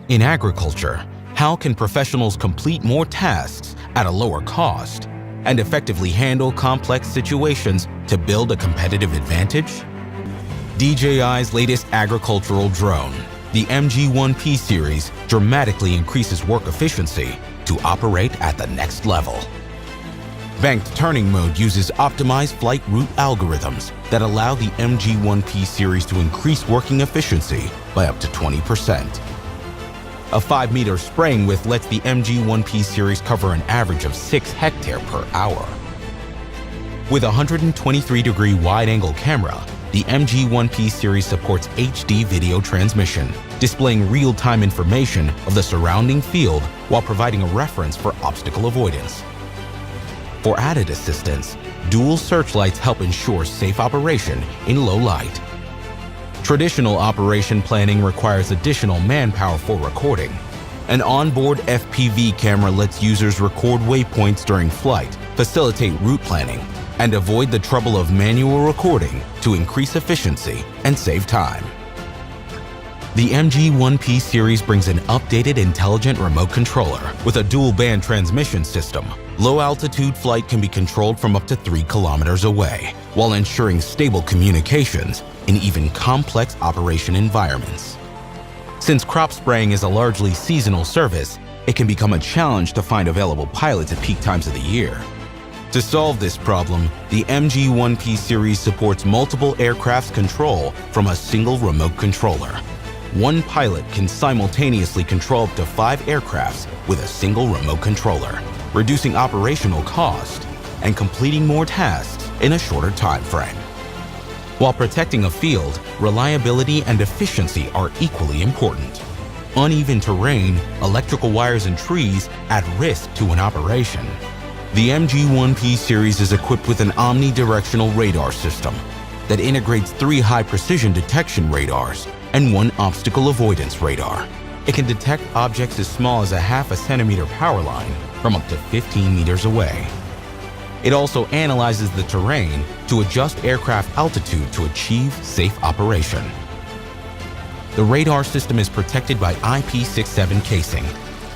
In agriculture, how can professionals complete more tasks at a lower cost and effectively handle complex situations to build a competitive advantage? DJI's latest agricultural drone, the MG-1P series, dramatically increases work efficiency to operate at the next level. Banked turning mode uses optimized flight route algorithms that allow the MG-1P series to increase working efficiency by up to 20%. A 5-meter spraying width lets the MG-1P series cover an average of 6 hectares per hour. With a 123-degree wide-angle camera, the MG-1P series supports HD video transmission, displaying real-time information of the surrounding field while providing a reference for obstacle avoidance. For added assistance, dual searchlights help ensure safe operation in low light. Traditional operation planning requires additional manpower for recording. An onboard FPV camera lets users record waypoints during flight, facilitate route planning, and avoid the trouble of manual recording to increase efficiency and save time. The MG-1P series brings an updated intelligent remote controller with a dual-band transmission system. Low-altitude flight can be controlled from up to 3 kilometers away, while ensuring stable communications in even complex operation environments. Since crop spraying is a largely seasonal service, it can become a challenge to find available pilots at peak times of the year. To solve this problem, the MG-1P series supports multiple aircraft's control from a single remote controller. One pilot can simultaneously control up to 5 aircrafts with a single remote controller, reducing operational cost and completing more tasks in a shorter time frame. While protecting a field, reliability and efficiency are equally important. Uneven terrain, electrical wires, and trees add risk to an operation. The MG-1P series is equipped with an omnidirectional radar system that integrates 3 high-precision detection radars and 1 obstacle avoidance radar. It can detect objects as small as a ½ centimeter power line from up to 15 meters away. It also analyzes the terrain to adjust aircraft altitude to achieve safe operation. The radar system is protected by IP67 casing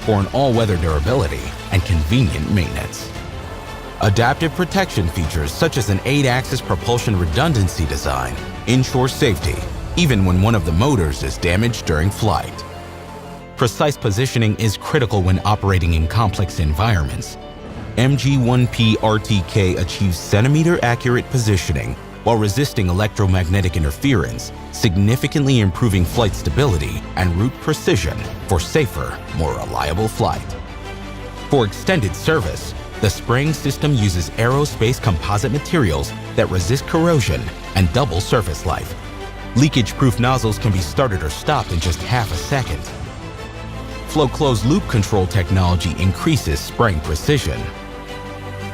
for an all-weather durability and convenient maintenance. Adaptive protection features such as an 8-axis propulsion redundancy design ensure safety even when one of the motors is damaged during flight. Precise positioning is critical when operating in complex environments. MG-1P RTK achieves centimeter-accurate positioning while resisting electromagnetic interference, significantly improving flight stability and route precision for safer, more reliable flight. For extended service, the spraying system uses aerospace composite materials that resist corrosion and double surface life. Leakage-proof nozzles can be started or stopped in just ½ second. Flow closed loop control technology increases spraying precision.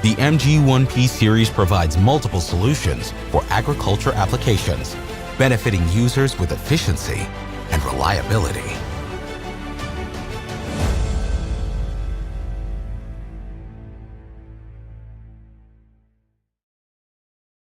The MG-1P series provides multiple solutions for agriculture applications, benefiting users with efficiency and reliability.